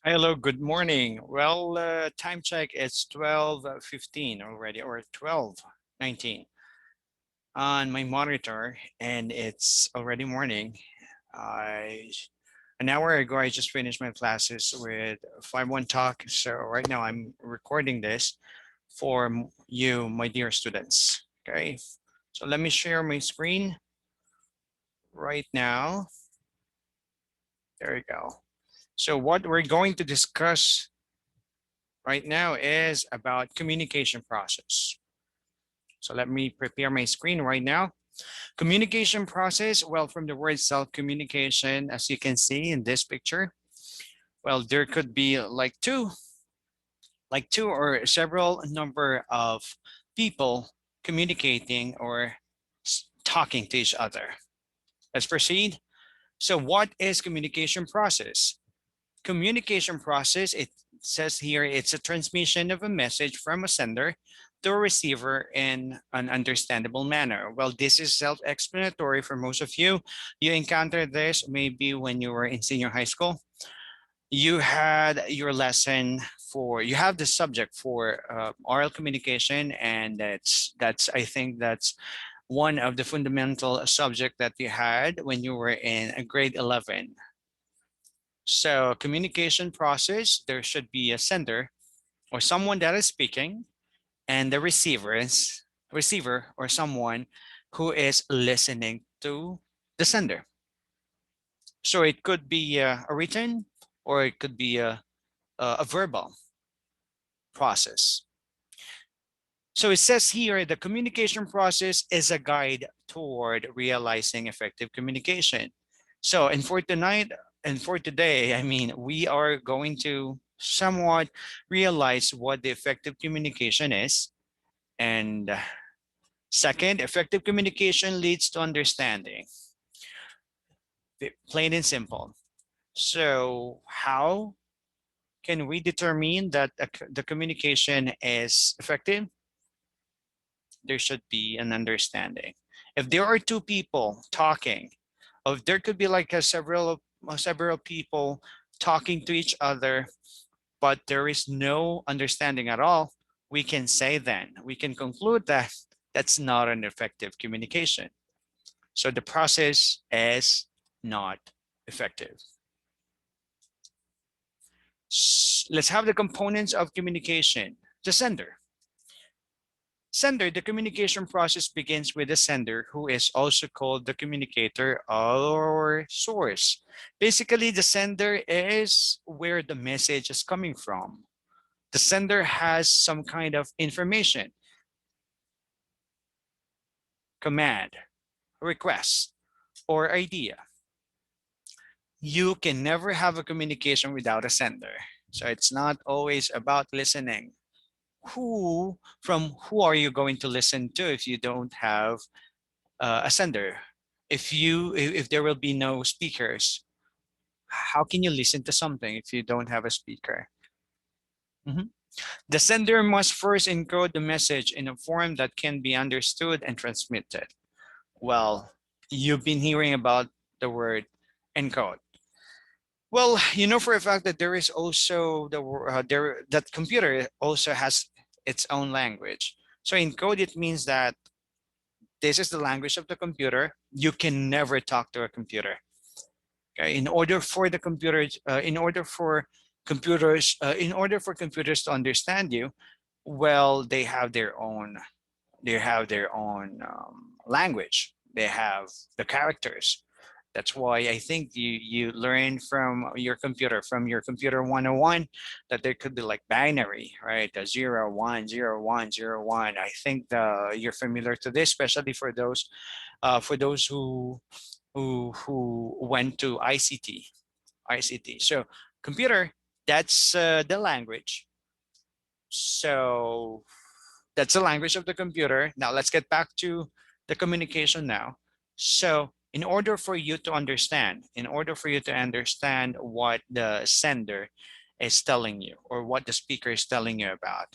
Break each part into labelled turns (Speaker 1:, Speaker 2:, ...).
Speaker 1: Hello, good morning. Well, time check, it's 12:15 already, or 12:19 on my monitor, and it's already morning. I An hour ago, I just finished my classes with 5-1 Talk. So right now I'm recording this for you, my dear students. Okay, so let me share my screen right now. There you go. So what we're going to discuss right now is about communication process. So let me prepare my screen right now. Communication process, well, from the word self-communication, as you can see in this picture, well, there could be like two or several number of people communicating or talking to each other. Let's proceed. So what is communication process? Communication process, it says here, it's a transmission of a message from a sender to a receiver in an understandable manner. Well, this is self-explanatory for most of you. You encountered this maybe when you were in senior high school. You had your lesson you have the subject for oral communication, and that's I think that's one of the fundamental subject that you had when you were in grade 11. So communication process, there should be a sender or someone that is speaking, and the receiver or someone who is listening to the sender. So it could be a written, or it could be a verbal process. So it says here the communication process is a guide toward realizing effective communication. So, and for today, I mean, we are going to somewhat realize what the effective communication is. And second, effective communication leads to understanding, plain and simple. So, how can we determine that the communication is effective? There should be an understanding. If there are two people talking, if there could be like several people talking to each other, but there is no understanding at all, we can conclude that that's not an effective communication. So the process is not effective. Let's have the components of communication. The sender. Sender, the communication process begins with the sender, who is also called the communicator or source. Basically, the sender is where the message is coming from. The sender has some kind of information, command, request, or idea. You can never have a communication without a sender. So it's not always about listening. Who are you going to listen to if you don't have a sender? If there will be no speakers, how can you listen to something if you don't have a speaker? Mhm. The sender must first encode the message in a form that can be understood and transmitted. Well, you've been hearing about the word encode. Well, you know for a fact that there is also that computer also has its own language. So encode, it means that this is the language of the computer. You can never talk to a computer. Okay, in order for computers to understand you, well, they have their own language. They have the characters. That's why I think you learn from your computer 101, that there could be like binary, right? The 0 1 0 1 0 1. I think you're familiar to this, especially for those who went to ICT. So computer, that's the language. So that's the language of the computer. Now let's get back to the communication now. So in order for you to understand what the sender is telling you, or what the speaker is telling you about,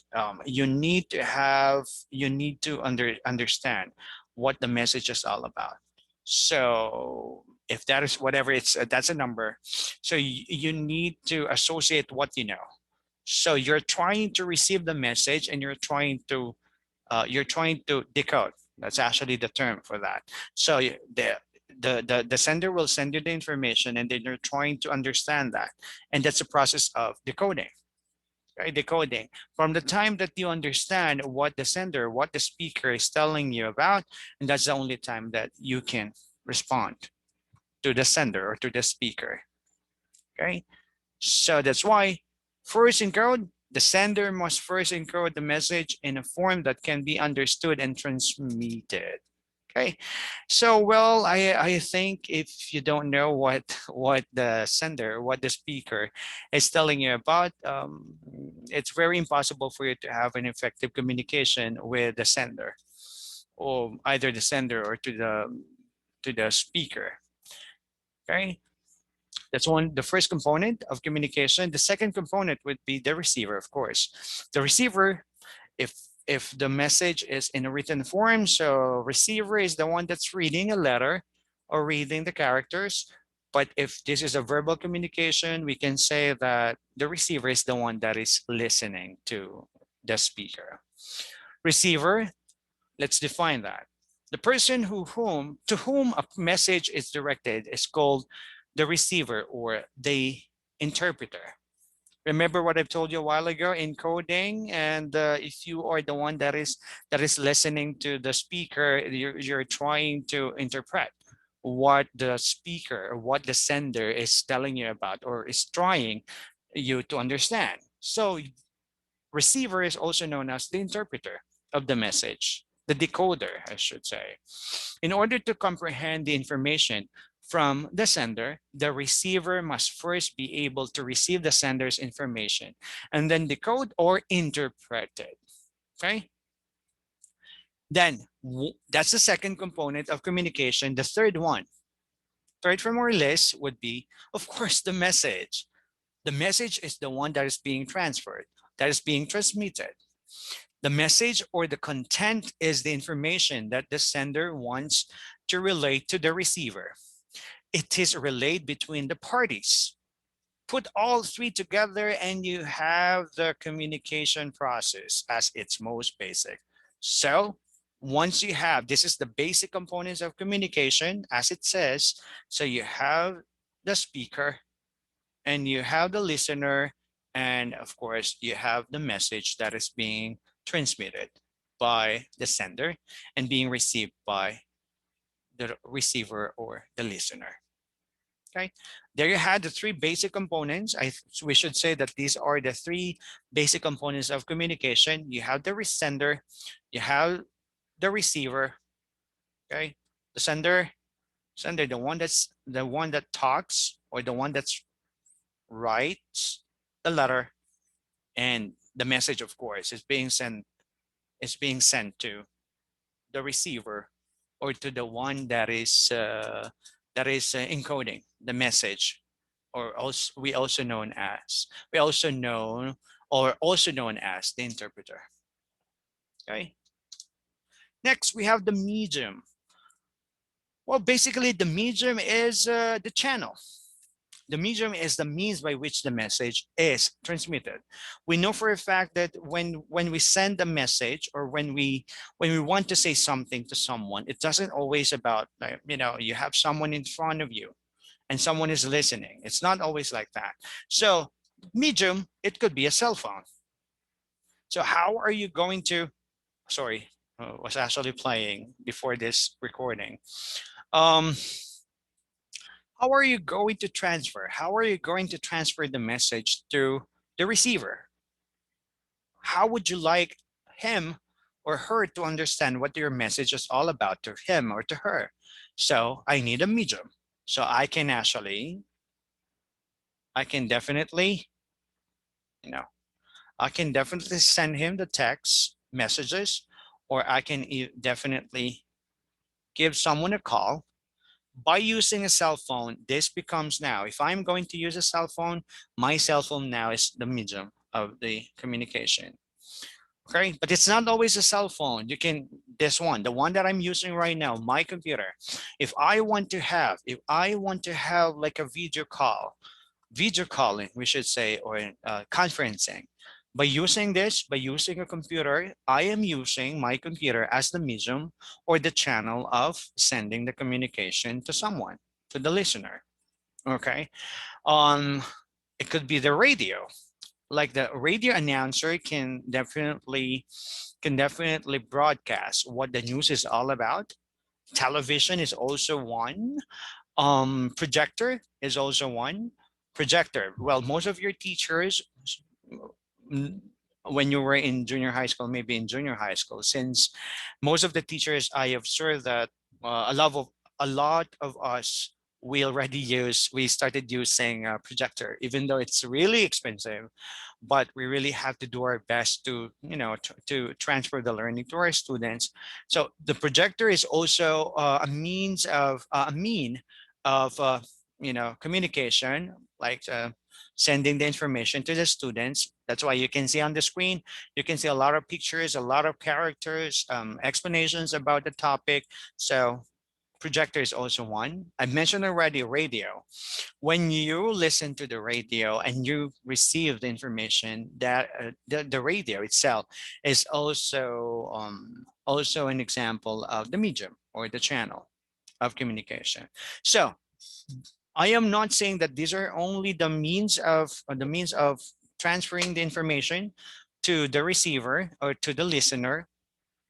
Speaker 1: you need to understand what the message is all about. So If that is whatever it's, that's a number. So you need to associate what you know. So you're trying to receive the message and you're trying to decode. That's actually the term for that. So the sender will send you the information and then you're trying to understand that. And that's a process of decoding, right? Decoding. From the time that you understand what the sender, what the speaker is telling you about, and that's the only time that you can respond to the sender or to the speaker, okay? So that's why first encode, the sender must first encode the message in a form that can be understood and transmitted. Okay, so well, I think if you don't know what the sender, what the speaker is telling you about, it's very impossible for you to have an effective communication with the sender, or either the sender or to the speaker. Okay, that's the first component of communication. The second component would be the receiver, of course. The receiver, if if the message is in a written form, so receiver is the one that's reading a letter or reading the characters. But if this is a verbal communication, we can say that the receiver is the one that is listening to the speaker. Receiver, let's define that. The person to whom a message is directed is called the receiver or the interpreter. Remember what I've told you a while ago in coding, and if you are the one that is listening to the speaker, you're trying to interpret what the speaker or what the sender is telling you about or is trying you to understand. So receiver is also known as the interpreter of the message, the decoder, I should say. In order to comprehend the information from the sender, the receiver must first be able to receive the sender's information and then decode or interpret it. Okay? Then that's the second component of communication. The third one, third from our list would be, of course, the message. The message is the one that is being transferred, that is being transmitted. The message or the content is the information that the sender wants to relate to the receiver. It is relayed between the parties. Put all three together and you have the communication process as its most basic. So once you have, this is the basic components of communication as it says. So you have the speaker and you have the listener, and of course you have the message that is being transmitted by the sender and being received by the receiver or the listener. Okay, there you had the three basic components. We should say that these are the three basic components of communication. You have the sender, you have the receiver. Okay, the sender, the one that talks or the one that's writes the letter, and the message, of course, is being sent to the receiver or to the one that is encoding the message, or also we also know or also known as the interpreter. Okay. Next, we have the medium. Well, basically, the medium is the channel. The medium is the means by which the message is transmitted. We know for a fact that when we send a message or when we want to say something to someone, it doesn't always about, you know, you have someone in front of you and someone is listening. It's not always like that. So medium, it could be a cell phone. So how are you going to, sorry, was actually playing before this recording. Um, how are you going to transfer? How are you going to transfer the message to the receiver? How would you like him or her to understand what your message is all about to him or to her? So I need a medium. So I can definitely, you know, I can definitely send him the text messages, or I can definitely give someone a call. By using a cell phone, this becomes now, if I'm going to use a cell phone, my cell phone now is the medium of the communication. Okay, but it's not always a cell phone. this one, the one that I'm using right now, my computer. If I want to have like a video calling, we should say, or conferencing, by using this, by using a computer, I am using my computer as the medium or the channel of sending the communication to someone, to the listener. Okay. Um, it could be the radio. Like the radio announcer can definitely broadcast what the news is all about. Television is also one. Projector is also one. Projector. Well, most of your teachers, mm, when you were in junior high school, maybe in junior high school, since most of the teachers I observed that a lot of us we started using a projector, even though it's really expensive, but we really have to do our best to to transfer the learning to our students. So the projector is also a mean of communication, like sending the information to the students. That's why you can see on the screen, you can see a lot of pictures, a lot of characters, explanations about the topic. So projector is also one. I mentioned already radio. When you listen to the radio and you receive the information, that the radio itself is also an example of the medium or the channel of communication. So I am not saying that these are only the means of transferring the information to the receiver or to the listener,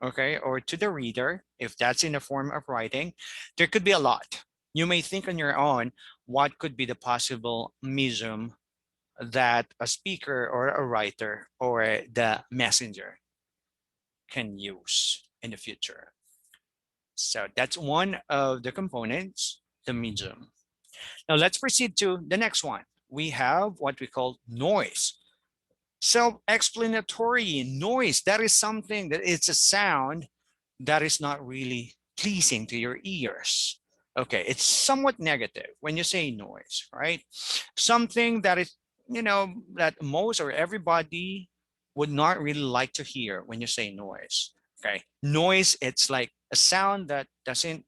Speaker 1: okay, or to the reader, if that's in the form of writing. There could be a lot. You may think on your own what could be the possible medium that a speaker or a writer or the messenger can use in the future. So that's one of the components, the medium. Now let's proceed to the next one. We have what we call noise. Self-explanatory noise. That is something that it's a sound that is not really pleasing to your ears. Okay, it's somewhat negative when you say noise, right? Something that is, that most or everybody would not really like to hear when you say noise. Okay, noise, it's like a sound that doesn't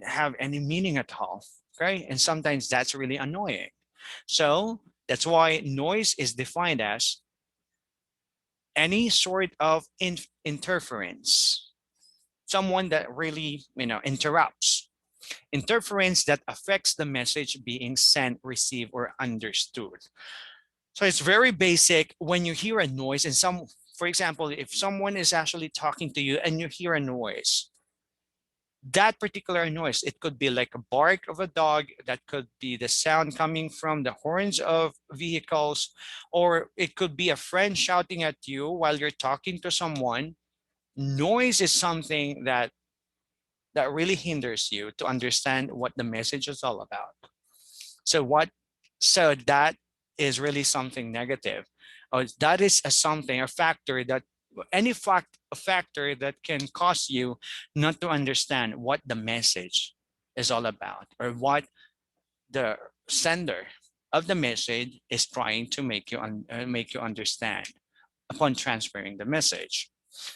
Speaker 1: have any meaning at all. Okay, and sometimes that's really annoying. So that's why noise is defined as any sort of interference, someone that really interrupts, interference that affects the message being sent, received, or understood. So it's very basic. When you hear a noise and for example, if someone is actually talking to you and you hear a noise, that particular noise, it could be like a bark of a dog, that could be the sound coming from the horns of vehicles, or it could be a friend shouting at you while you're talking to someone. Noise is something that really hinders you to understand what the message is all about. So that is really something negative. That is a factor that a factor that can cause you not to understand what the message is all about, or what the sender of the message is trying to make you understand upon transferring the message.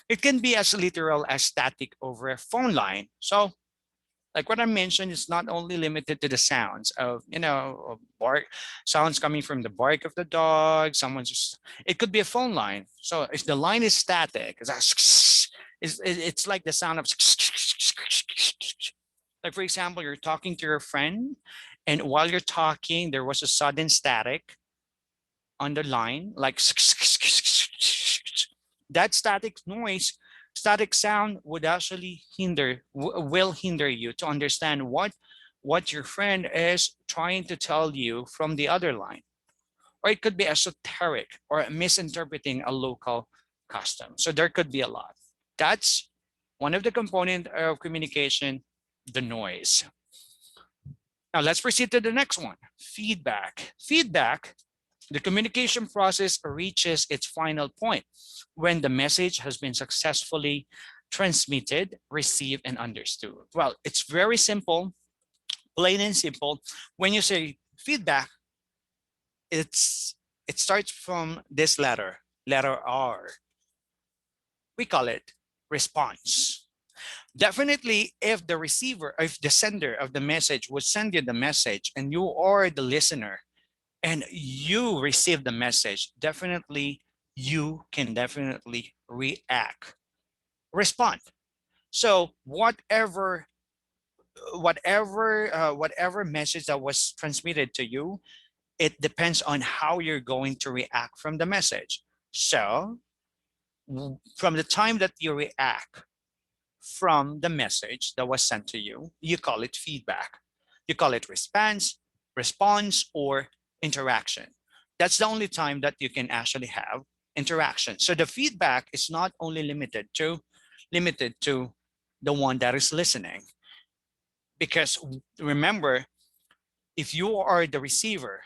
Speaker 1: It can be as literal as static over a phone line. So like what I mentioned, it's not only limited to the sounds of, bark, sounds coming from the bark of the dog, it could be a phone line. So if the line is static, it's like the sound of, like for example, you're talking to your friend, and while you're talking, there was a sudden static on the line, like that static sound would actually will hinder you to understand what your friend is trying to tell you from the other line. Or it could be esoteric or misinterpreting a local custom. So there could be a lot. That's one of the components of communication, the noise. Now let's proceed to the next one, feedback. Feedback, the communication process reaches its final point when the message has been successfully transmitted, received, and understood. Well, it's very simple, plain and simple. When you say feedback, it starts from this letter R. We call it response. Definitely, if the receiver, if the sender of the message would send you the message and you are the listener and you receive the message, definitely you can definitely react, respond. So whatever message that was transmitted to you, it depends on how you're going to react from the message. So from the time that you react from the message that was sent to you, you call it feedback. You call it response, or interaction. That's the only time that you can actually have interaction. So the feedback is not only limited to the one that is listening. Because remember, if you are the receiver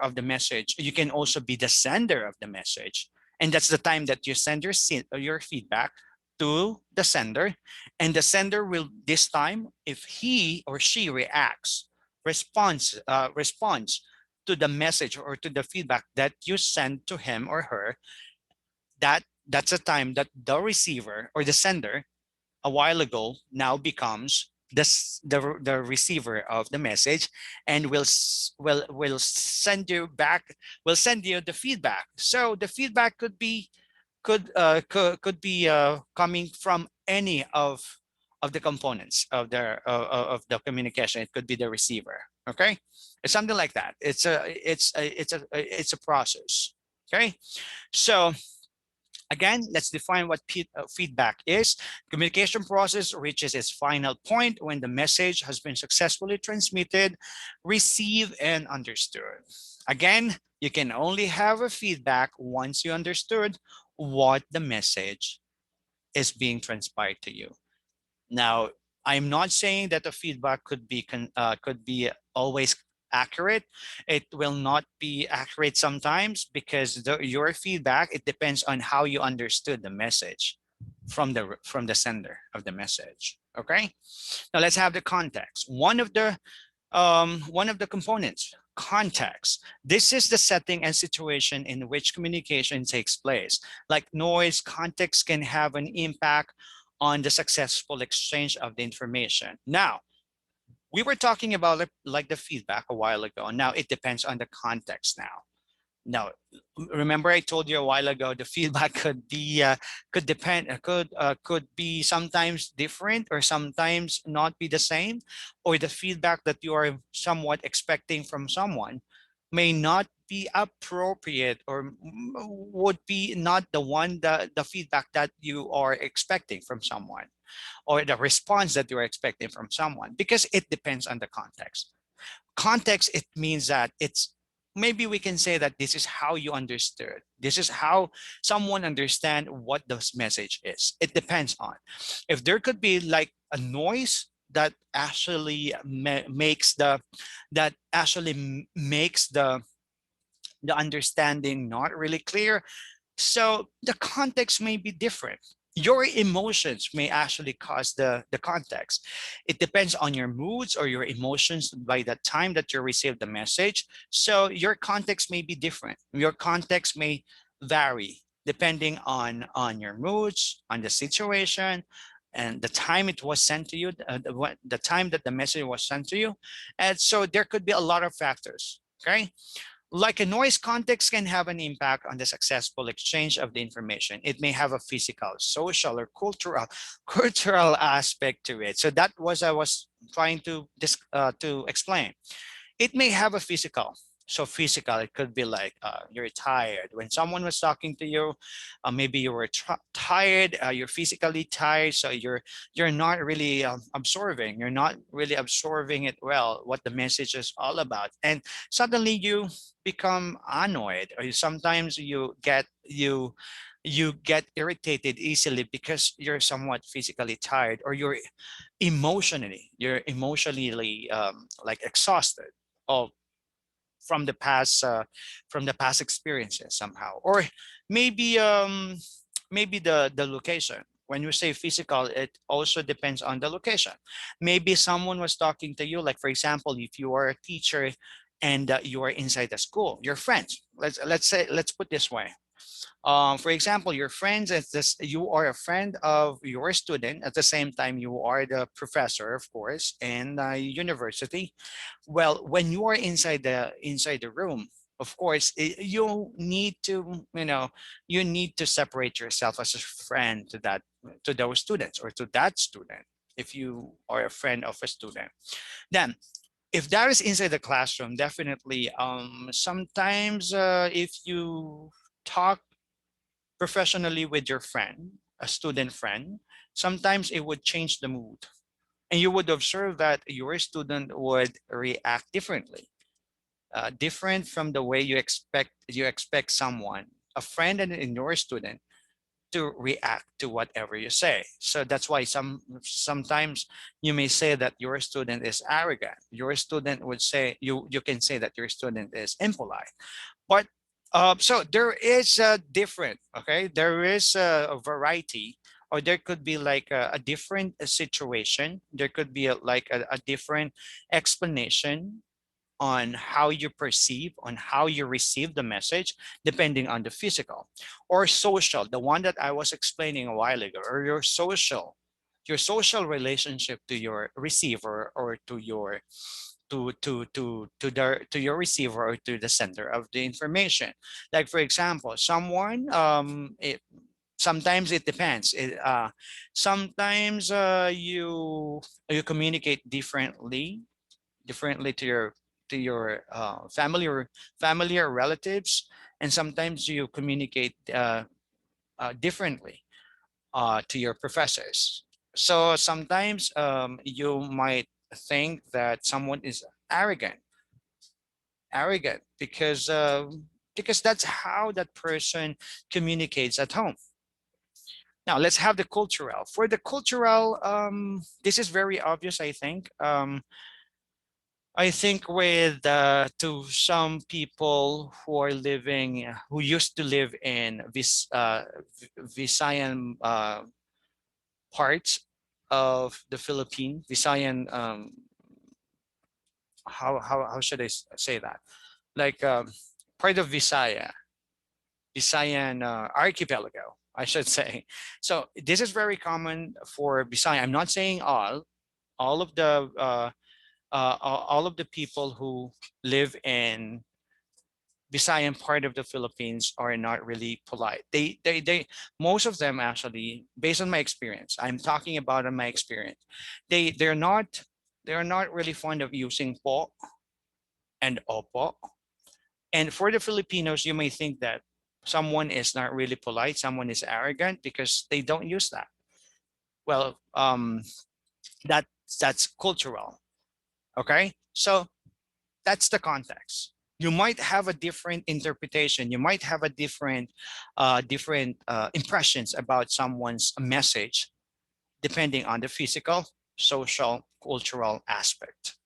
Speaker 1: of the message, you can also be the sender of the message. And that's the time that you send your feedback to the sender. And the sender will, this time, if he or she responds to the message or to the feedback that you send to him or her, that's a time that the receiver or the sender a while ago now becomes the receiver of the message, and will send you back, will send you the feedback. So the feedback could be coming from any of the components of the communication. It could be the receiver. Okay, it's something like that. It's a process. Okay, so again, let's define what feedback is. Communication process reaches its final point when the message has been successfully transmitted, received, and understood. Again, you can only have a feedback once you understood what the message is being transpired to you. Now, I'm not saying that the feedback could be always accurate. It will not be accurate sometimes because your feedback, it depends on how you understood the message from the sender of the message. Okay. Now let's have the context. One of the components, context. This is the setting and situation in which communication takes place. Like noise, context can have an impact on the successful exchange of the information. Now, we were talking about like the feedback a while ago. Now it depends on the context now. Now, remember I told you a while ago the feedback could be sometimes different or sometimes not be the same, or the feedback that you are somewhat expecting from someone may not be appropriate or would be not the one the feedback that you are expecting from someone, or the response that you are expecting from someone, because it depends on the context. Context, it means that it's, maybe we can say that this is how you understood, this is how someone understand what this message is. It depends on if there could be like a noise that actually makes the understanding not really clear. So the context may be different. Your emotions may actually cause the context. It depends on your moods or your emotions by the time that you receive the message. So your context may be different. Your context may vary depending on your moods, on the situation, and the time it was sent to you, the time that the message was sent to you. And so there could be a lot of factors. Okay. Like a noise, context can have an impact on the successful exchange of the information. It may have a physical, social, or cultural aspect to it. So that was I was trying to explain. It may have a physical. So physical, it could be like you're tired. When someone was talking to you, maybe you were tired, you're physically tired, so you're not really absorbing. You're not really absorbing it well, what the message is all about. And suddenly you become annoyed, or sometimes you get irritated easily because you're somewhat physically tired, or you're emotionally like exhausted. Oh, from the past experiences somehow, or maybe maybe the location. When you say physical, it also depends on the location. Maybe someone was talking to you, like for example, if you are a teacher and you are inside the school, your friends, let's put this way, For example, your friends at this, you are a friend of your student at the same time you are the professor, of course, in the university. Well, when you are inside the room, of course, you need to, you need to separate yourself as a friend to that, to those students or to that student. If you are a friend of a student, then if that is inside the classroom, definitely, sometimes if you talk professionally with your friend, a student friend, sometimes it would change the mood. And you would observe that your student would react differently, different from the way you expect someone, a friend and your student, to react to whatever you say. So that's why sometimes you may say that your student is arrogant. Your student would say you can say that your student is impolite. But so there is a different, okay, there is a variety, or there could be like a different situation. There could be a different explanation on how you perceive, on how you receive the message, depending on the physical or social, the one that I was explaining a while ago, or your social relationship to your receiver, or to your receiver, or to the center of the information. Like for example, someone, sometimes it depends. Sometimes you communicate differently to your family or relatives, and sometimes you communicate differently to your professors. So sometimes you might think that someone is arrogant because that's how that person communicates at home. Now let's have the cultural. For the cultural, this is very obvious, I think. I think with to some people who are living, who used to live in Visayan parts of the Philippines, Visayan, how should I say that? Like part of Visayan archipelago, I should say. So this is very common for Visayan. I'm not saying all of the all of the people who live in Visayan part of the Philippines are not really polite. Most of them actually, based on my experience, I'm talking about on my experience, they're not really fond of using po and opo. And for the Filipinos, you may think that someone is not really polite, someone is arrogant because they don't use that. Well, that that's cultural. Okay, so that's the context. You might have a different interpretation. You might have a different impressions about someone's message, depending on the physical, social, cultural aspect.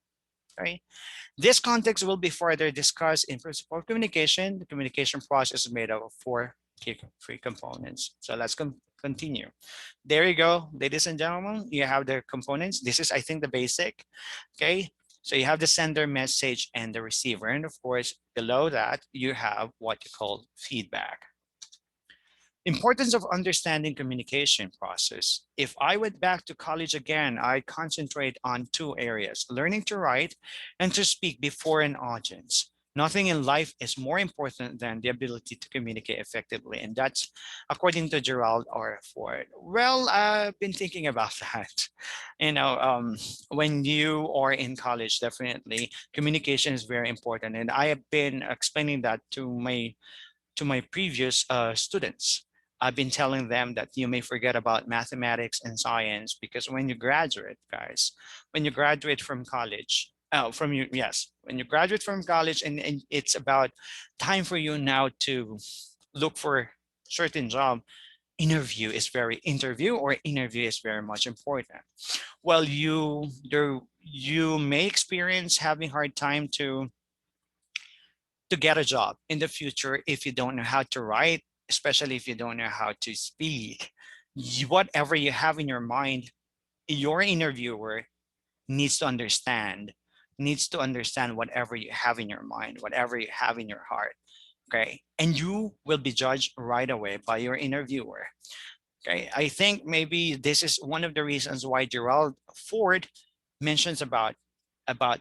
Speaker 1: Okay. This context will be further discussed in Purposive Communication. The communication process is made up of four key components. So let's continue. There you go, ladies and gentlemen. You have the components. This is, I think, the basic. Okay. So you have the sender message and the receiver. And of course, below that, you have what you call feedback. Importance of understanding communication process. If I went back to college again, I'd concentrate on two areas: learning to write and to speak before an audience. Nothing in life is more important than the ability to communicate effectively. And that's according to Gerald R. Ford. Well, I've been thinking about that. You know, when you are in college, definitely communication is very important. And I have been explaining that to my previous students. I've been telling them that you may forget about mathematics and science because when you graduate, guys, when you graduate from college, when you graduate from college, and it's about time for you now to look for certain job, interview is very much important. Well, you may experience having hard time to get a job in the future if you don't know how to write, especially if you don't know how to speak. Whatever you have in your mind, your interviewer needs to understand, whatever you have in your mind, whatever you have in your heart. Okay, and you will be judged right away by your interviewer. Okay, I think maybe this is one of the reasons why Gerald Ford mentions about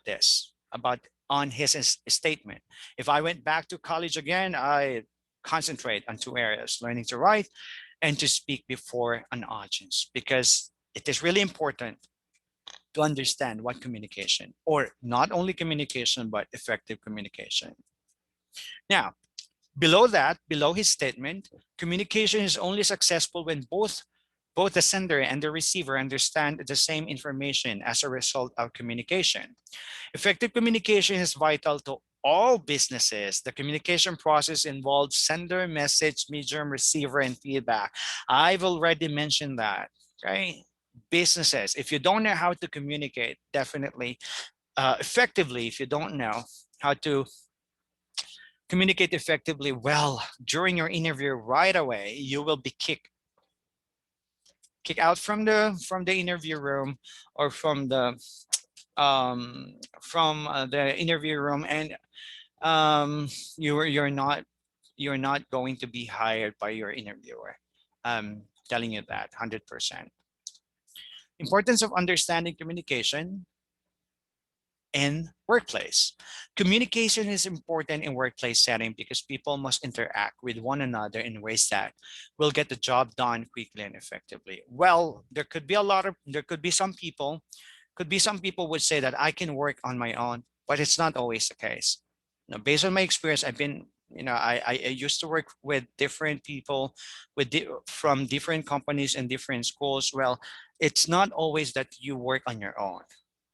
Speaker 1: this, about on his statement. If I went back to college again, I concentrate on two areas: learning to write and to speak before an audience, because it is really important to understand what communication, or not only communication, but effective communication. Now, below that, below his statement, communication is only successful when both the sender and the receiver understand the same information as a result of communication. Effective communication is vital to all businesses. The communication process involves sender, message, medium, receiver, and feedback. I've already mentioned that, okay? Businesses, if you don't know how to communicate, definitely effectively, if you don't know how to communicate effectively, well, during your interview right away, you will be kicked out from the interview room, or from the interview room, and you're not going to be hired by your interviewer. Telling you that 100%. Importance of understanding communication in workplace. Communication is important in workplace setting because people must interact with one another in ways that will get the job done quickly and effectively. Well, there could be some people would say that I can work on my own, but it's not always the case. Now, based on my experience, I've been, I used to work with different people from different companies and different schools. Well, it's not always that you work on your own.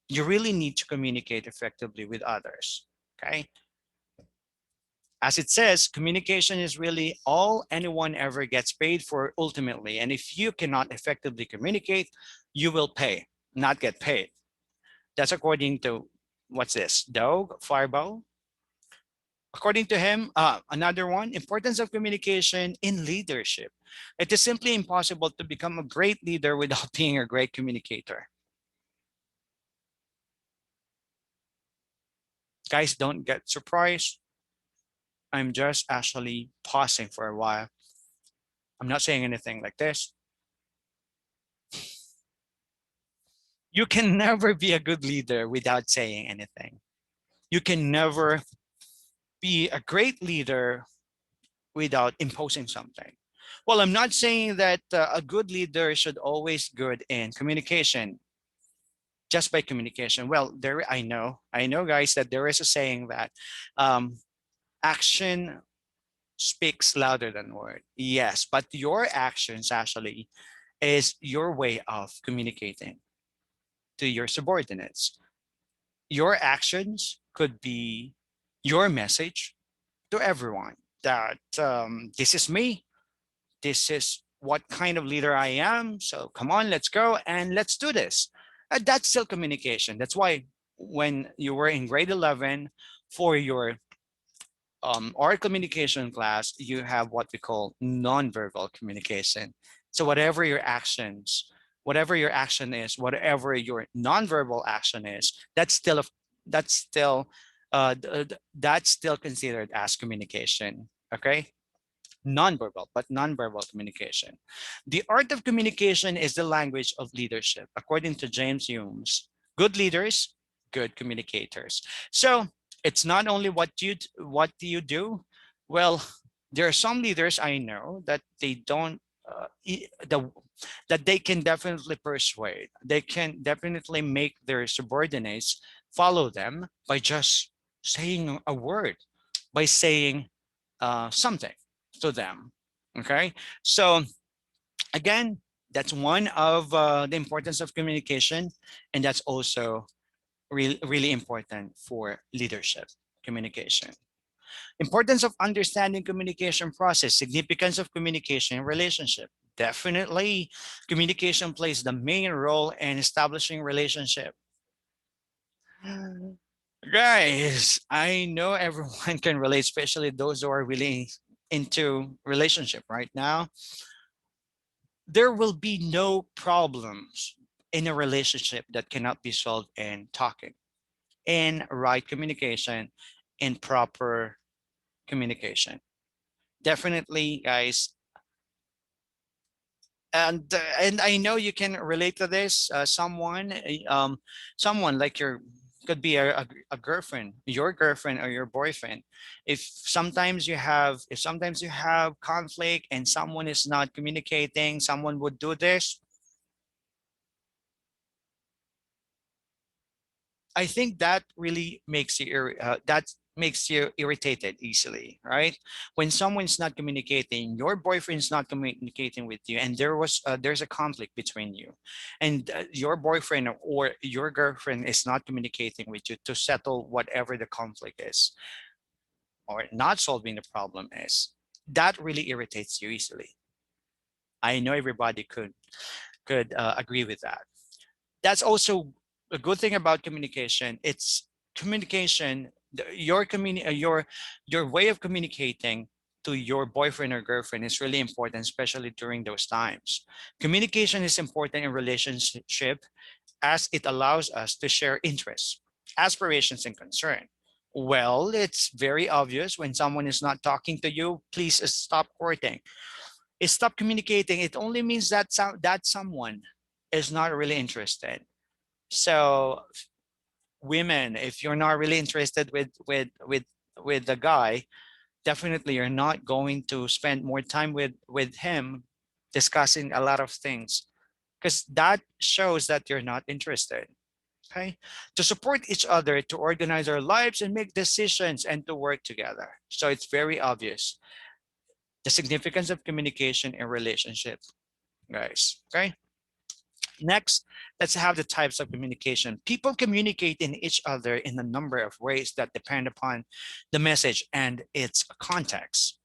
Speaker 1: You really need to communicate effectively with others. Okay. As it says, communication is really all anyone ever gets paid for ultimately. And if you cannot effectively communicate, you will pay, not get paid. That's according to, what's this, Doug Fireball? According to him, another one, importance of communication in leadership. It is simply impossible to become a great leader without being a great communicator. Guys, don't get surprised. I'm just actually pausing for a while. I'm not saying anything like this. You can never be a good leader without saying anything. You can never be a great leader without imposing something. Well, I'm not saying that a good leader should always good in communication, just by communication. Well, I know, guys, that there is a saying that um, action speaks louder than word. Yes, but your actions actually is your way of communicating to your subordinates. Your actions could be your message to everyone that this is me, this is what kind of leader I am. So come on, let's go and let's do this. That's still communication. That's why when you were in grade 11 for your oral communication class, you have what we call nonverbal communication. So whatever your action is, whatever your nonverbal action is, that's still that's still considered as communication. Okay, nonverbal, but nonverbal communication. The art of communication is the language of leadership, according to James Humes. Good leaders, good communicators. So it's not only what do you do. Well, there are some leaders I know that they don't. That they can definitely persuade. They can definitely make their subordinates follow them by just saying a word, by saying something to them. Okay, so again, that's one of the importance of communication, and that's also really important for leadership communication. Importance of understanding communication process, significance of communication in relationship. Definitely, communication plays the main role in establishing relationship. Guys, I know everyone can relate, especially those who are really into relationship right now. There will be no problems in a relationship that cannot be solved in talking, in right communication, in proper communication. definitely, guys. And I know you can relate to this. Someone like your could be a girlfriend, your girlfriend or your boyfriend. If sometimes you have conflict and someone is not communicating, someone would do this. I think that really makes you that makes you irritated easily, right? When someone's not communicating, your boyfriend's not communicating with you, and there's a conflict between you, and your boyfriend or your girlfriend is not communicating with you to settle whatever the conflict is, or not solving the problem is. That really irritates you easily. I know everybody could agree with that. That's also a good thing about communication. It's communication, your way of communicating to your boyfriend or girlfriend is really important, especially during those times. Communication is important in relationship as it allows us to share interests, aspirations, and concern. Well, it's very obvious when someone is not talking to you, please stop courting. Stop communicating. It only means that that someone is not really interested. So women, if you're not really interested with the guy, definitely you're not going to spend more time with him discussing a lot of things, because that shows that you're not interested. Okay, to support each other, to organize our lives and make decisions and to work together. So it's very obvious the significance of communication in relationship, guys. Okay, next, let's have the types of communication. People communicate in each other in a number of ways that depend upon the message and its context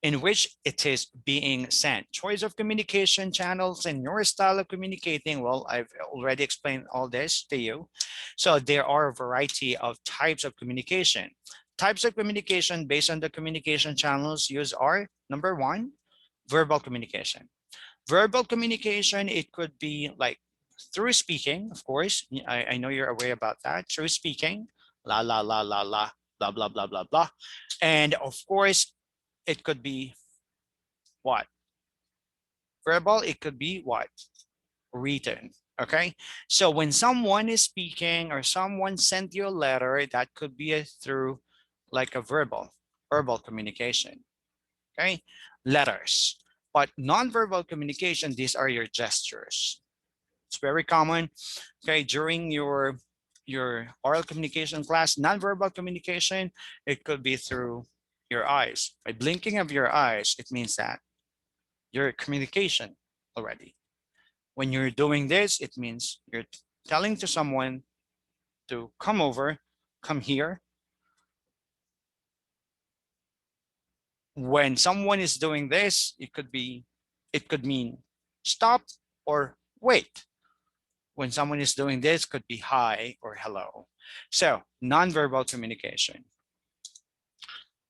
Speaker 1: in which it is being sent. Choice of communication channels and your style of communicating. Well, I've already explained all this to you. So there are a variety of types of communication. Types of communication based on the communication channels used are: number one, verbal communication. Verbal communication, it could be like through speaking, of course. I know you're aware about that. Through speaking, la, la, la, la, la, blah, blah, blah, blah, blah. And of course, it could be what? Verbal, it could be what? Written. Okay. So when someone is speaking or someone sent you a letter, that could be through like a verbal communication. Okay. Letters. But nonverbal communication, these are your gestures. It's very common. Okay, during your oral communication class, nonverbal communication, it could be through your eyes. By blinking of your eyes, it means that your communication already. When you're doing this, it means you're telling to someone to come over, come here. When someone is doing this, it could mean stop or wait. When someone is doing this, could be hi or hello. So nonverbal communication.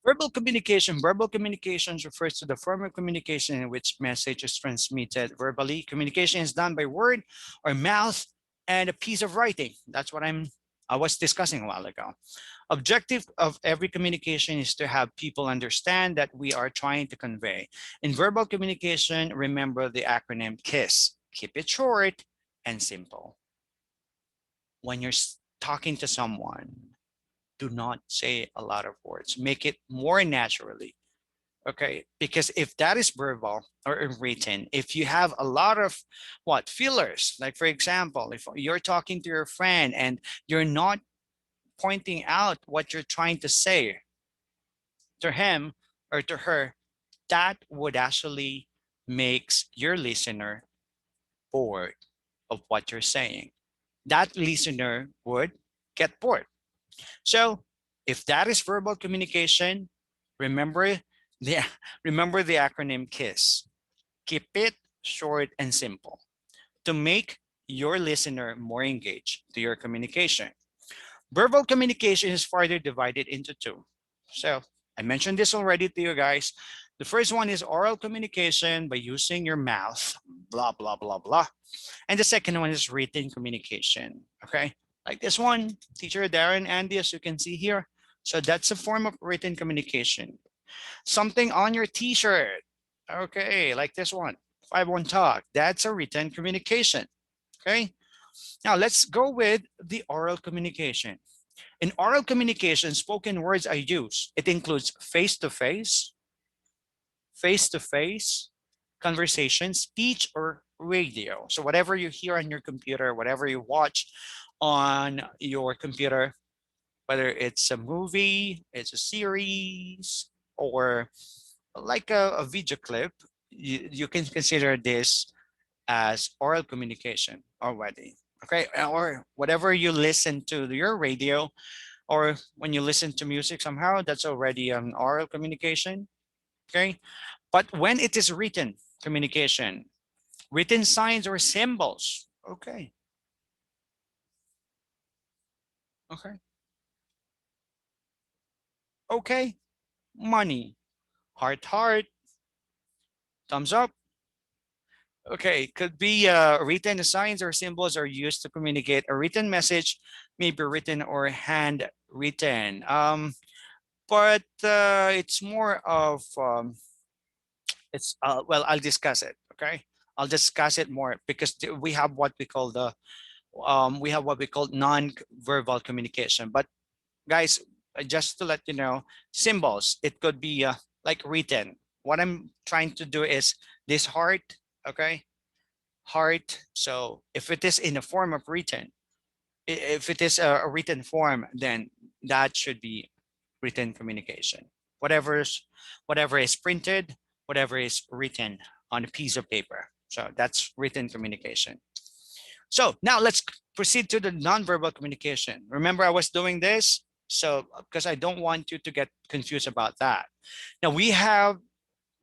Speaker 1: Verbal communication refers to the form of communication in which message is transmitted verbally. Communication is done by word or mouth and a piece of writing. That's what I was discussing a while ago. Objective of every communication is to have people understand that we are trying to convey. In verbal communication, remember the acronym KISS. Keep it short and simple. When you're talking to someone, do not say a lot of words. Make it more naturally. Okay, because if that is verbal or written, if you have a lot of what fillers, like for example, if you're talking to your friend and you're not pointing out what you're trying to say to him or to her, that would actually makes your listener bored of what you're saying. That listener would get bored. So if that is verbal communication, remember the remember the acronym KISS. Keep it short and simple to make your listener more engaged to your communication. Verbal communication is further divided into two. So I mentioned this already to you guys. The first one is oral communication by using your mouth, blah, blah, blah, blah. And the second one is written communication. Okay. Like this one, teacher Daron Andy, as you can see here. So that's a form of written communication. Something on your t-shirt. Okay, like this one, 5-1 talk. That's a written communication. Okay. Now let's go with the oral communication. In oral communication, spoken words are used. It includes face-to-face conversation, speech, or radio. So whatever you hear on your computer, whatever you watch on your computer, whether it's a movie, it's a series, or like a video clip, you can consider this as oral communication already. Okay, or whatever you listen to your radio, or when you listen to music somehow, that's already an oral communication. Okay, but when it is written communication, written signs or symbols. Okay, okay, okay. Money, heart, thumbs up. Okay, could be written signs or symbols are used to communicate. A written message may be written or handwritten. But it's more of it's well, I'll discuss it. Okay, I'll discuss it more because we have what we call the we have what we call non-verbal communication. But guys, just to let you know, symbols, it could be like written. What I'm trying to do is this heart. Okay, heart. So if it is in a form of written, if it is a written form, then that should be written communication. Whatever is printed, whatever is written on a piece of paper. So that's written communication. So now let's proceed to the nonverbal communication. Remember, I was doing this, so because I don't want you to get confused about that. Now we have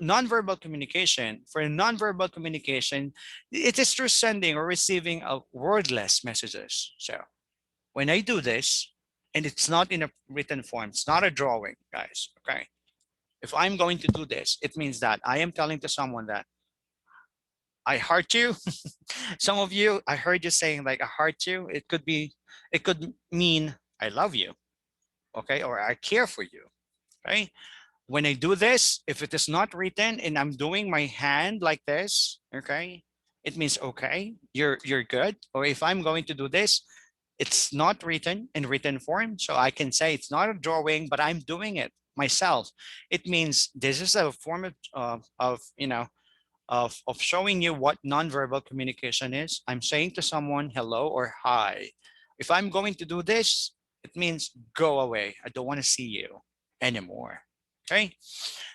Speaker 1: nonverbal communication. For nonverbal communication, it is through sending or receiving of wordless messages. So when I do this, and it's not in a written form, it's not a drawing, guys. Okay. If I'm going to do this, it means that I am telling to someone that I heart you. Some of you, I heard you saying like I heart you. It could mean I love you, okay, or I care for you, right? When I do this, if it is not written and I'm doing my hand like this, okay, it means okay, you're good. Or if I'm going to do this, it's not written in written form, so I can say it's not a drawing, but I'm doing it myself. It means this is a form of of showing you what nonverbal communication is. I'm saying to someone hello or hi. If I'm going to do this, it means go away. I don't want to see you anymore. Okay.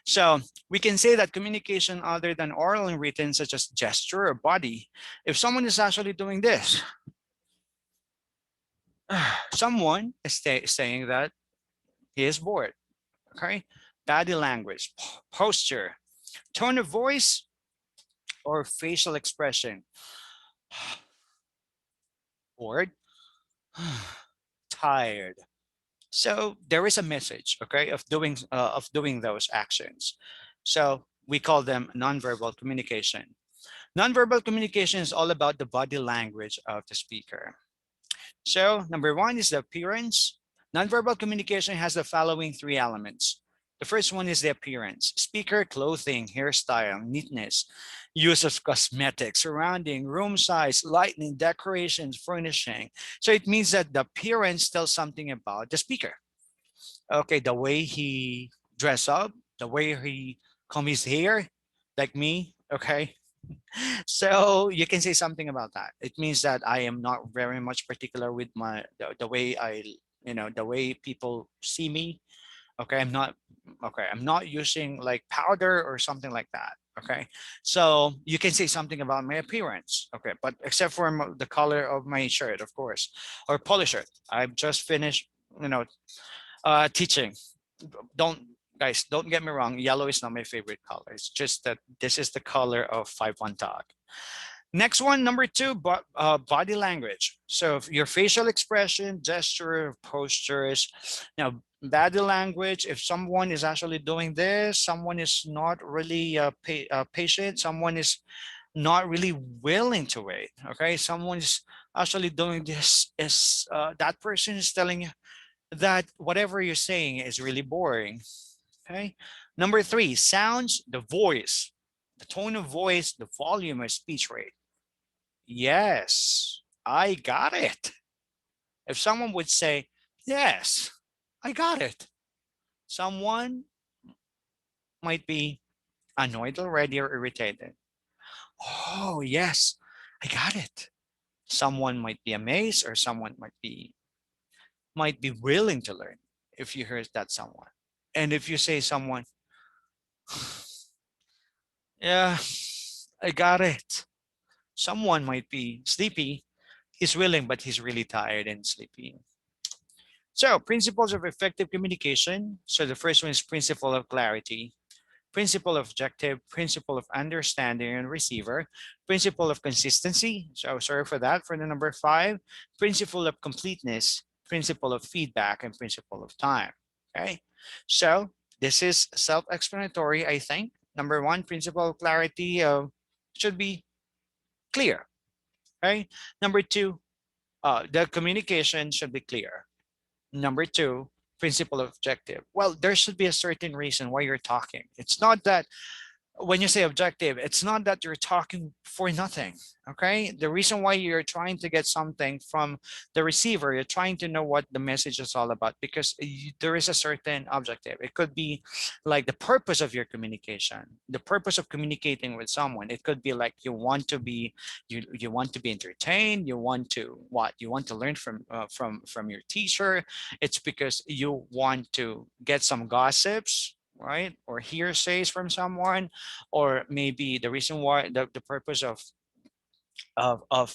Speaker 1: So we can say that communication other than oral and written, such as gesture or body, if someone is actually doing this, someone is saying that he is bored. Okay. Body language, posture, tone of voice, or facial expression. Bored, tired. So there is a message, okay, of doing those actions. So we call them nonverbal communication. Nonverbal communication is all about the body language of the speaker. So number one is the appearance. Nonverbal communication has the following three elements. The first one is the appearance: speaker, clothing, hairstyle, neatness, use of cosmetics, surrounding, room size, lighting, decorations, furnishing. So it means that the appearance tells something about the speaker. Okay, the way he dress up, the way he comb his hair, like me. Okay, so you can say something about that. It means that I am not very much particular with the way I, the way people see me. Okay, I'm not using like powder or something like that. Okay, so you can say something about my appearance. Okay, but except for the color of my shirt, of course, or polo shirt. I've just finished, teaching. Don't Guys, don't get me wrong, yellow is not my favorite color. It's just that this is the color of 5-1 talk. Next one, number two, body language. So your facial expression, gesture, postures. Now, body language, if someone is actually doing this, someone is not really patient, someone is not really willing to wait. Okay, someone is actually doing this, is that person is telling you that whatever you're saying is really boring. Okay. Number three, sounds, the voice, the tone of voice, the volume or speech rate. Yes, I got it. If someone would say, yes, I got it, someone might be annoyed already or irritated. Oh, yes, I got it. Someone might be amazed or someone might be willing to learn if you heard that someone. And if you say someone, yeah, I got it. Someone might be sleepy. He's willing, but he's really tired and sleepy. So, principles of effective communication. So, the first one is principle of clarity, principle of objective, principle of understanding and receiver, principle of consistency. So, sorry for that. For the number five, principle of completeness, principle of feedback, and principle of time. Okay. So, this is self explanatory, I think. Number one, principle of clarity should be clear. Okay. Number two, the communication should be clear. Number two, principle of objective. Well, there should be a certain reason why you're talking. It's not that when you say objective, it's not that you're talking for nothing. Okay. The reason why you're trying to get something from the receiver, you're trying to know what the message is all about because there is a certain objective. It could be like the purpose of your communication, the purpose of communicating with someone. It could be like you want to be entertained. You want to what? You want to learn from your teacher. It's because you want to get some gossips, right, or hearsays from someone, or maybe the reason why the purpose of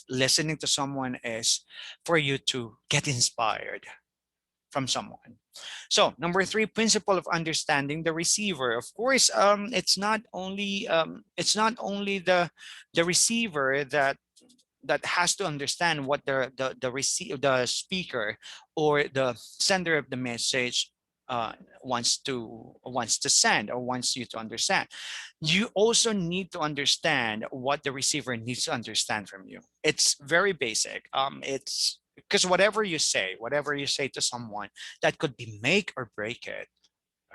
Speaker 1: listening to someone is for you to get inspired from someone. So number three, principle of understanding the receiver. Of course, it's not only the receiver that has to understand what the speaker or the sender of the message wants to send or wants you to understand. You also need to understand what the receiver needs to understand from you. It's very basic. It's because whatever you say to someone, that could be make or break it.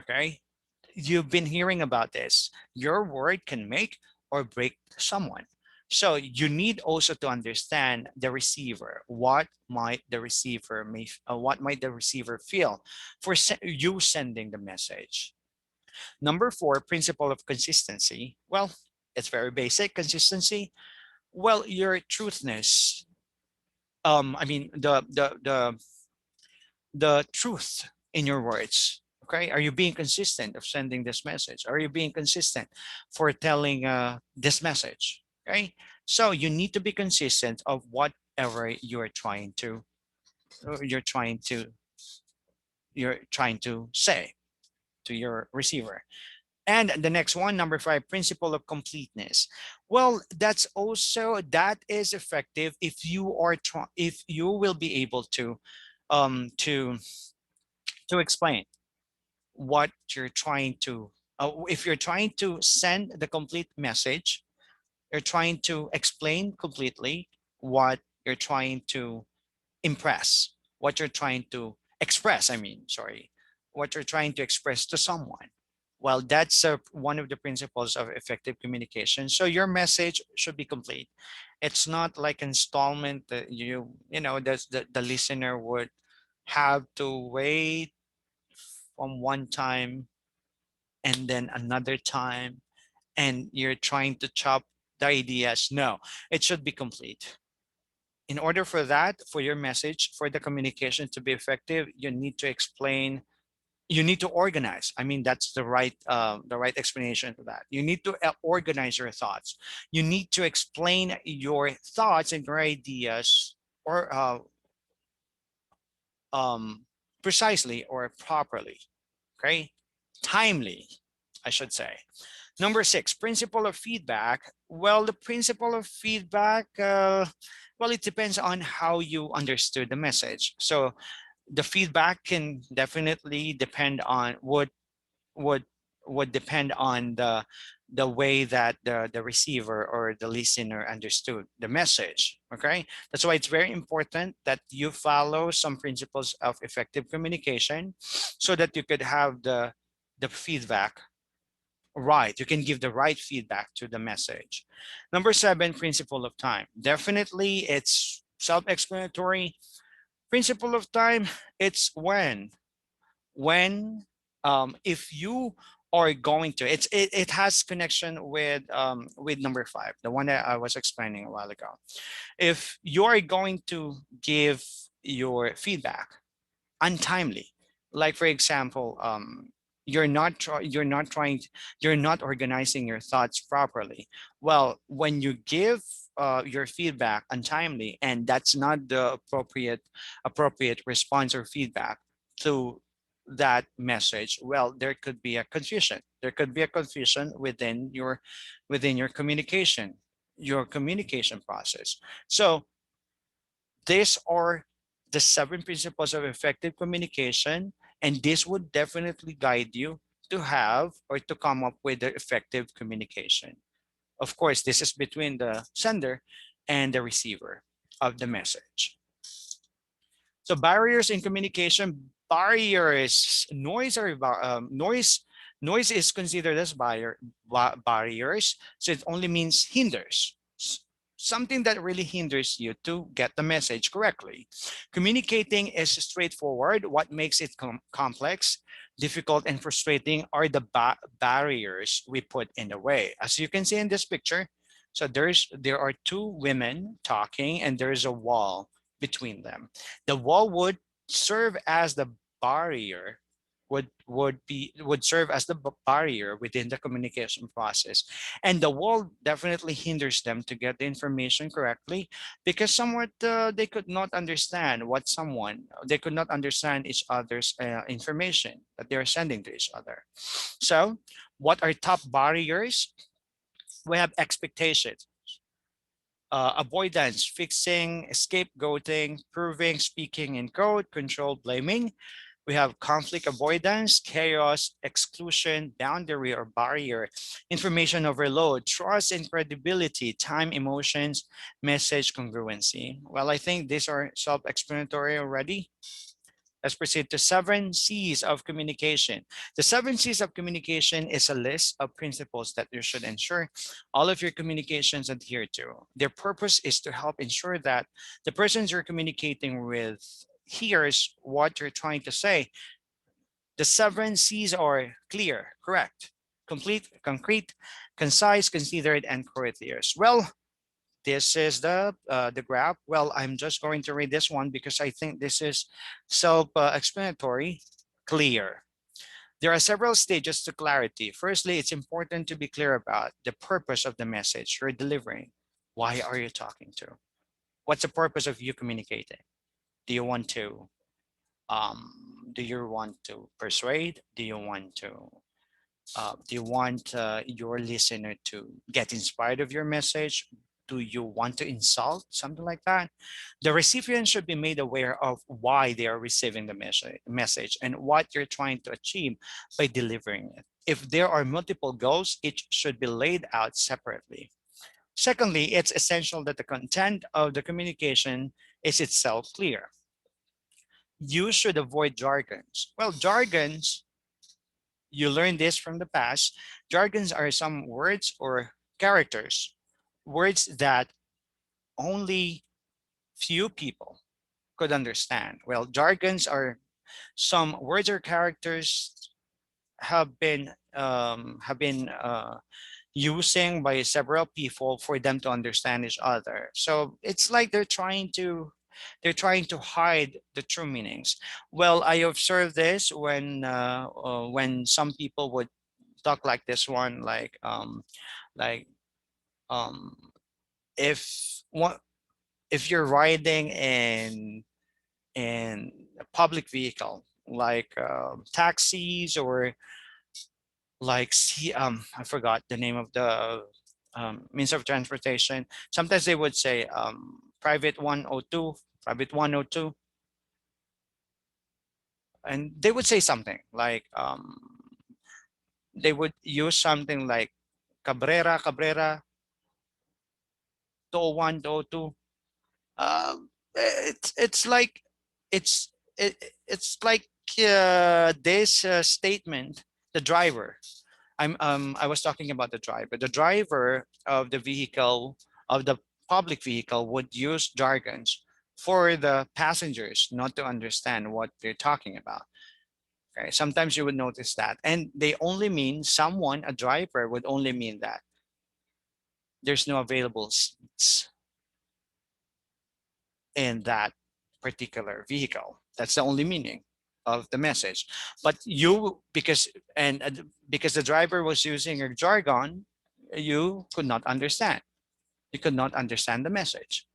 Speaker 1: Okay, you've been hearing about this. Your word can make or break someone. So you need also to understand the receiver. What might the receiver feel for you sending the message? Number four, principle of consistency. Well, it's very basic. Consistency. Well, your truthness. I mean the truth in your words. Okay, are you being consistent of sending this message? Are you being consistent for telling this message? Okay, so you need to be consistent of whatever you're trying to say to your receiver. And the next one, number five, principle of completeness. Well, that is effective if if you will be able to um to to explain what you're trying to if you're trying to send the complete message, you're trying to explain completely what you're trying to impress, what you're trying to express, I mean, sorry, what you're trying to express to someone. Well, that's one of the principles of effective communication. So your message should be complete. It's not like installment that the listener would have to wait from one time and then another time, and you're trying to chop the ideas. No, it should be complete. In order for that, for your message, for the communication to be effective, you need to explain. You need to organize. I mean, that's the right explanation for that. You need to organize your thoughts. You need to explain your thoughts and your ideas, or um, precisely or properly. Okay, timely, I should say. Number six, principle of feedback. Well, the principle of feedback, well, it depends on how you understood the message. So the feedback can definitely depend on would would depend on the way that the receiver or the listener understood the message. Okay, that's why it's very important that you follow some principles of effective communication so that you could have the feedback right. You can give the right feedback to the message. Number 7, principle of time. Definitely, it's self-explanatory. Principle of time, it's when if you are going to it has connection with number 5, the one that I was explaining a while ago. If you are going to give your feedback untimely, like for example, you're not organizing your thoughts properly. Well, when you give your feedback untimely, and that's not the appropriate response or feedback to that message, well, there could be a confusion. There could be a confusion within your communication process. So these are the 7 principles of effective communication, and this would definitely guide you to have or to come up with the effective communication. Of course, this is between the sender and the receiver of the message. So barriers in communication, barriers, noise is considered as barriers. So it only means hinders, something that really hinders you to get the message correctly. Communicating is straightforward. What makes it complex, difficult, and frustrating are the barriers we put in the way. As you can see in this picture, so there are 2 women talking, and there is a wall between them. The wall would serve as the barrier, would serve as the barrier within the communication process, and the wall definitely hinders them to get the information correctly, because somewhat they could not understand each other's information that they're sending to each other. So what are top barriers? We have expectations, avoidance, fixing, scapegoating, proving, speaking in code, control, blaming. We have conflict avoidance, chaos, exclusion, boundary or barrier, information overload, trust and credibility, time, emotions, message congruency. Well, I think these are self-explanatory already. Let's proceed to 7 C's of communication. The 7 C's of communication is a list of principles that you should ensure all of your communications adhere to. Their purpose is to help ensure that the persons you're communicating with hears what you're trying to say. The 7 C's are clear, correct, complete, concrete, concise, considered, and courteous. Well, this is the graph. Well, I'm just going to read this one because I think this is self-explanatory. Clear. There are several stages to clarity. Firstly, it's important to be clear about the purpose of the message you're delivering. Why are you talking to? What's the purpose of you communicating? Do you want to persuade? Do you want your listener to get inspired of your message? Do you want to insult? Something like that. The recipient should be made aware of why they are receiving the message and what you're trying to achieve by delivering it. If there are multiple goals, each should be laid out separately. Secondly, it's essential that the content of the communication is itself clear. You should avoid jargons. Well, jargons, you learn this from the past. Jargons are some words or characters, words that only few people could understand. Well, jargons are some words or characters have been using by several people for them to understand each other. So it's like they're trying to hide the true meanings. Well, I observed this when some people would talk like this one, like um if what if you're riding in a public vehicle like taxis, or like I forgot the name of the means of transportation. Sometimes they would say private 102, private 102, and they would say something like they would use something like Cabrera, Cabrera, 201, 202. It's like it's like this statement. The driver. I was talking about the driver. The driver of the vehicle, of the public vehicle, would use jargons for the passengers not to understand what they're talking about. Okay, sometimes you would notice that, and they only mean someone, a driver would only mean that there's no available seats in that particular vehicle. That's the only meaning of the message. But you, because the driver was using a jargon, you could not understand. You could not understand the message.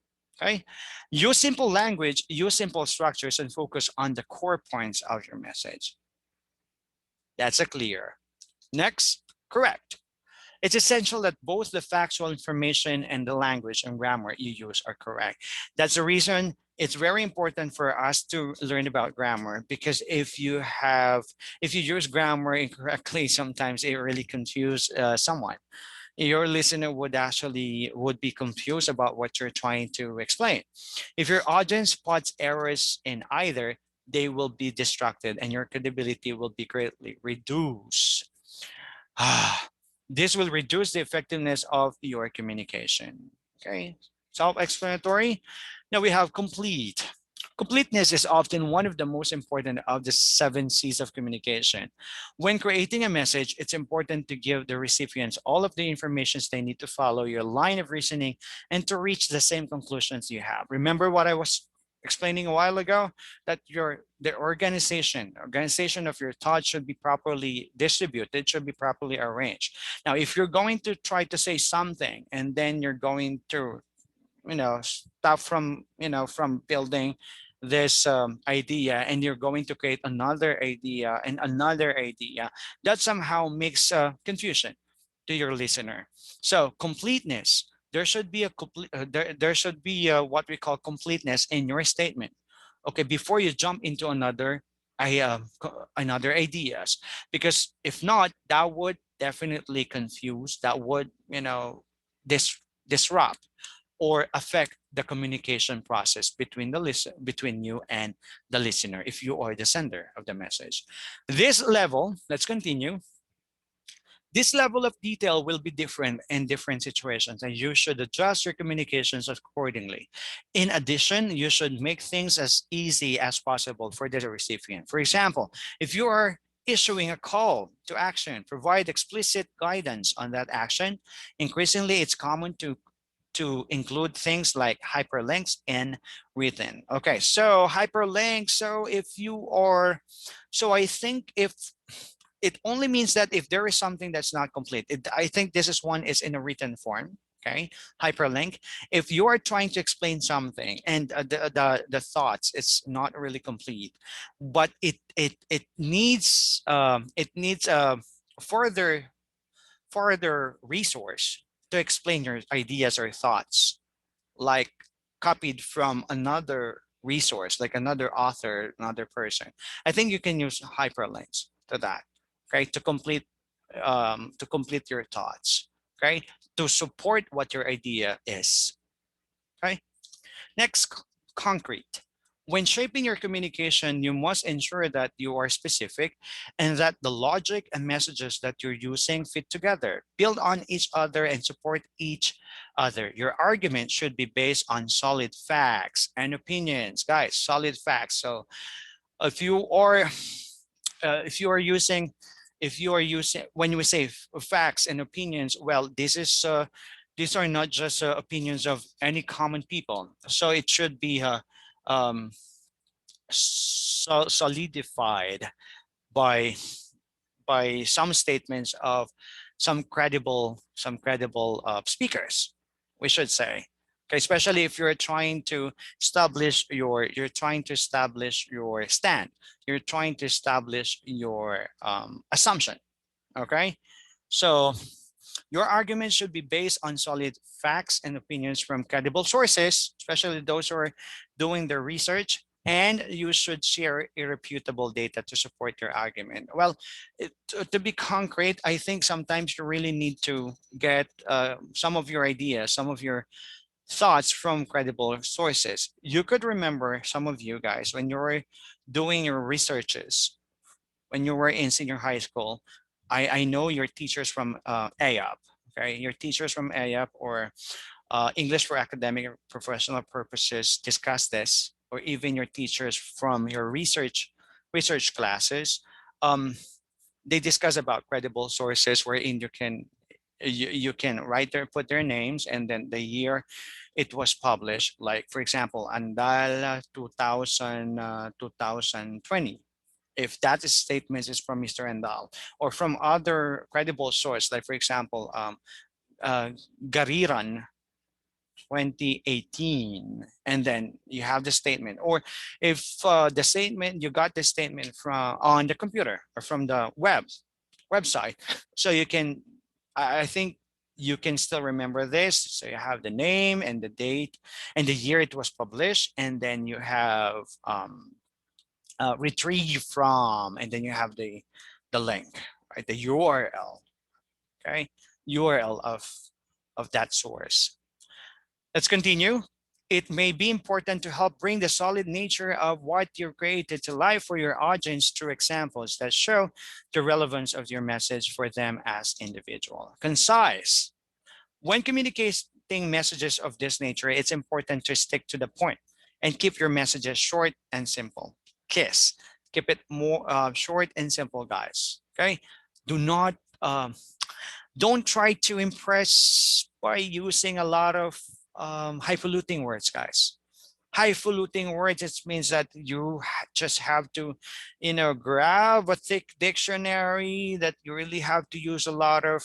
Speaker 1: Okay. Use simple language, use simple structures, and focus on the core points of your message. That's a clear. Next, correct. It's essential that both the factual information and the language and grammar you use are correct. That's the reason it's very important for us to learn about grammar, because if you use grammar incorrectly, sometimes it really confuses someone. Your listener would be confused about what you're trying to explain. If your audience spots errors in either, they will be distracted and your credibility will be greatly reduced. This will reduce the effectiveness of your communication. Okay, self-explanatory. Now we have complete. Completeness is often one of the most important of the 7 C's of communication. When creating a message, it's important to give the recipients all of the information they need to follow your line of reasoning and to reach the same conclusions you have. Remember what I was explaining a while ago, that the organization of your thoughts should be properly distributed, should be properly arranged. Now, if you're going to try to say something and then you're going to stop from building this idea, and you're going to create another idea and another idea, that somehow makes confusion to your listener. So completeness, there should be a complete there should be what we call completeness in your statement. Okay, before you jump into another ideas, because if not, that would definitely confuse, that would disrupt or affect the communication process between you and the listener, if you are the sender of the message. This level, let's continue. This level of detail will be different in different situations, and you should adjust your communications accordingly. In addition, you should make things as easy as possible for the recipient. For example, if you are issuing a call to action, provide explicit guidance on that action. Increasingly, it's common to include things like hyperlinks in written. Okay, so hyperlinks. So I think if it only means that if there is something that's not complete, I think this is one is in a written form. Okay, hyperlink. If you are trying to explain something and the thoughts, it's not really complete, but it needs a further resource to explain your ideas or thoughts, like copied from another resource, like another author, another person. I think you can use hyperlinks to that, okay, to complete your thoughts, okay, to support what your idea is, okay. Next, concrete. When shaping your communication, you must ensure that you are specific and that the logic and messages that you're using fit together, build on each other, and support each other. Your argument should be based on solid facts and opinions. Guys, solid facts. So if you are if you are using when we say facts and opinions, well, these are not just opinions of any common people. So it should be um, solidified by some statements of some credible speakers, we should say. Okay, especially if you're trying to establish your stand, you're trying to establish your assumption. Okay, so your argument should be based on solid facts and opinions from credible sources, especially those who are doing their research, and you should share irrefutable data to support your argument. Well, to be concrete, I think sometimes you really need to get some of your ideas, some of your thoughts from credible sources. You could remember, some of you guys, when you were doing your researches, when you were in senior high school, I know your teachers from AAP, okay? Your teachers from AAP or English for academic or professional purposes discuss this, or even your teachers from your research classes. Um, they discuss about credible sources wherein you can write their put their names and then the year it was published. Like for example, Andal 2000 2020. If that is statement is from Mr. Andal or from other credible source, like for example, uh, Gariran 2018, and then you have the statement. Or if the statement, you got the statement from on the computer or from the website, so you can, I think you can still remember this. So you have the name and the date and the year it was published, and then you have retrieve from, and then you have the link, right? The URL, okay? URL of that source. Let's continue. It may be important to help bring the solid nature of what you've created to life for your audience through examples that show the relevance of your message for them as individual. Concise. When communicating messages of this nature, it's important to stick to the point and keep your messages short and simple. KISS. Keep it more short and simple, guys. Okay. Do not don't try to impress by using a lot of highfalutin words, guys. Highfalutin words, it means that you just have to, grab a thick dictionary, that you really have to use a lot of,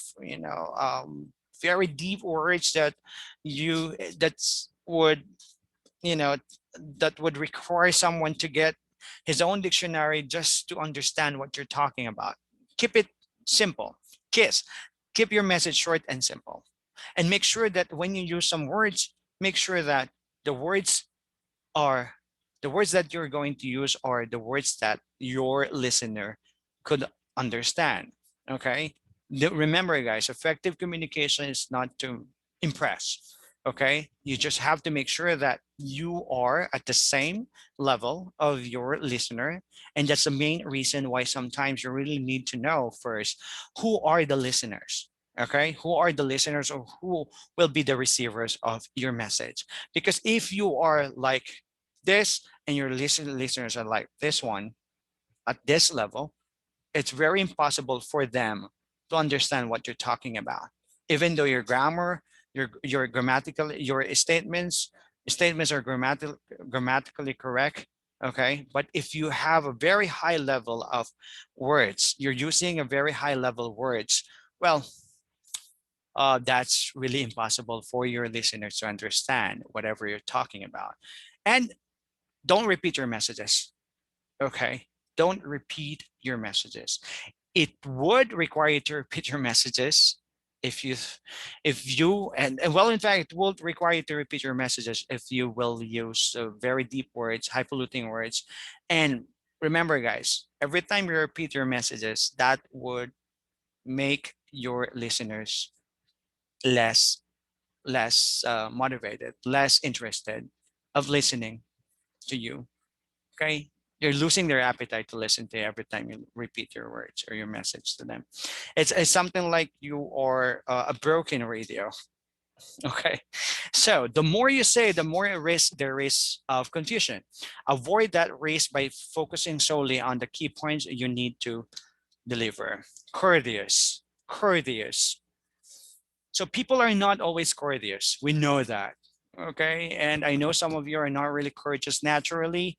Speaker 1: very deep words that you, that's would, you know, that would require someone to get his own dictionary just to understand what you're talking about. Keep it simple. KISS. Keep your message short and simple. And make sure that when you use some words, make sure that the words are the words that you're going to use are the words that your listener could understand. Okay. Remember, guys, effective communication is not to impress. Okay. You just have to make sure that you are at the same level of your listener. And that's the main reason why sometimes you really need to know first who are the listeners. Okay. Who are the listeners, or who will be the receivers of your message? Because if you are like this and your listeners are like this one at this level, it's very impossible for them to understand what you're talking about. Even though your grammar, your grammatical, your statements are grammatically correct. Okay. But if you have a very high level of words, you're using a very high level words, well, that's really impossible for your listeners to understand whatever you're talking about. And don't repeat your messages. Okay. Don't repeat your messages. It would require you to repeat your messages if you and well, in fact, it will require you to repeat your messages if you will use very deep words, highfalutin words. And remember, guys, every time you repeat your messages, that would make your listeners less motivated, less interested of listening to you. Okay. You're losing their appetite to listen to you every time you repeat your words or your message to them. It's something like you are a broken radio. Okay. So the more you say, the more risk there is of confusion. Avoid that risk by focusing solely on the key points you need to deliver. Courteous. Courteous. So people are not always courteous. We know that. Okay. And I know some of you are not really courteous naturally,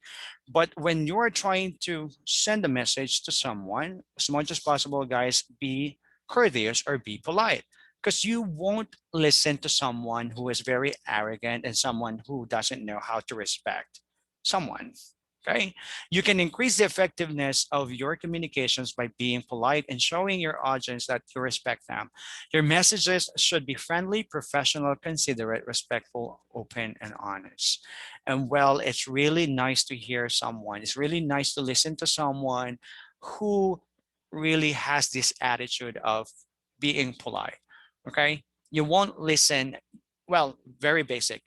Speaker 1: but when you are trying to send a message to someone, as much as possible, guys, be courteous or be polite, because you won't listen to someone who is very arrogant and someone who doesn't know how to respect someone. Okay. You can increase the effectiveness of your communications by being polite and showing your audience that you respect them. Your messages should be friendly, professional, considerate, respectful, open, and honest. And well, it's really nice to hear someone. It's really nice to listen to someone who really has this attitude of being polite. Okay. You won't listen, well, very basic.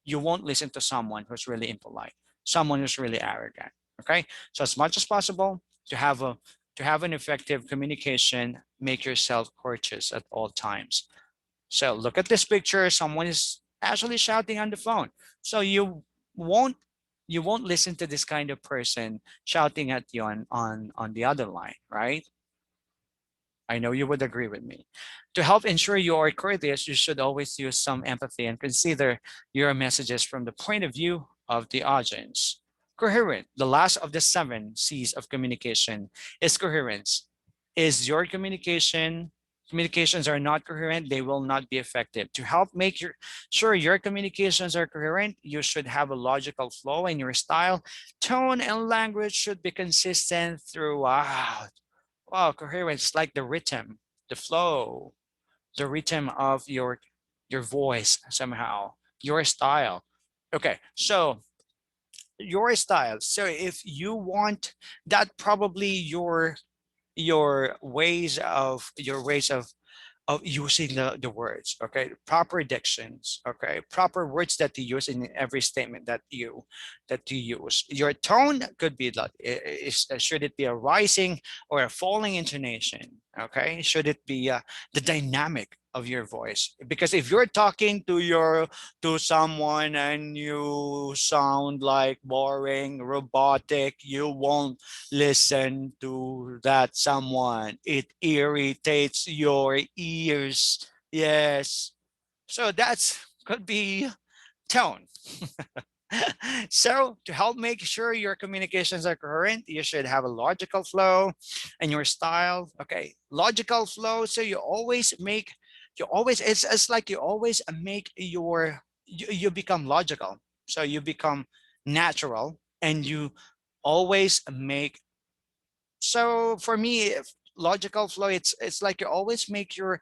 Speaker 1: You won't listen to someone who's really impolite, someone who's really arrogant. Okay. So as much as possible to have a To have an effective communication, make yourself courteous at all times. So look at this picture. Someone is actually shouting on the phone. So won't you won't listen to this kind of person shouting at you on the other line, right? I know you would agree with me. To help ensure you are courteous, you should always use some empathy and consider your messages from the point of view of the audience. Coherent, the last of the 7 C's of communication, is coherence. Is your communications are not coherent, they will not be effective. To help make sure your communications are coherent, you should have a logical flow in your style. Tone and language should be consistent throughout. Wow, coherence, like the rhythm, the flow, the rhythm of your voice somehow, your style. Okay, so your style. So if you want that, probably your ways of using the words, okay, proper dictions, okay, proper words that you use in every statement that you use. Your tone could be like, should it be a rising or a falling intonation, okay? Should it be the dynamic of your voice? Because if you're talking to someone and you sound like boring, robotic, you won't listen to that someone. It irritates your ears. Yes. So that's could be tone. So to help make sure your communications are coherent, you should have a logical flow and your style. Okay. Logical flow. So you always, it's like you always make you become logical. So you become natural and you always make, so for me, logical flow, it's like you always make your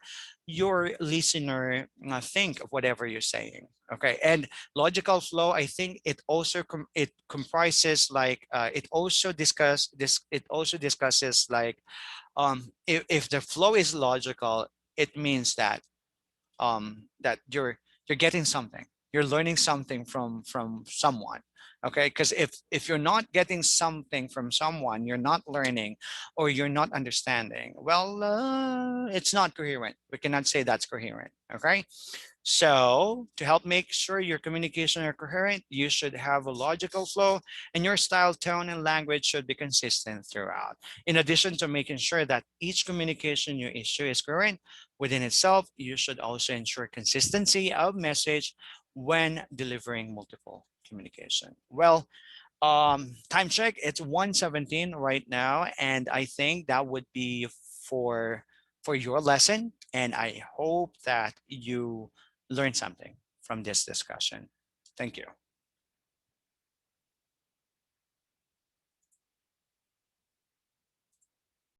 Speaker 1: listener think of whatever you're saying. Okay, and logical flow, I think it also it comprises like it also discusses like if the flow is logical, it means that you're getting something, you're learning something from someone. Okay, because if you're not getting something from someone, you're not learning or you're not understanding, well, it's not coherent. We cannot say that's coherent. Okay, so to help make sure your communication are coherent, you should have a logical flow and your style, tone, and language should be consistent throughout. In addition to making sure that each communication you issue is coherent within itself, you should also ensure consistency of message when delivering multiple communication. Well, time check, it's 1:17 right now, and I think that would be for for your lesson, and I hope that you learn something from this discussion. Thank you.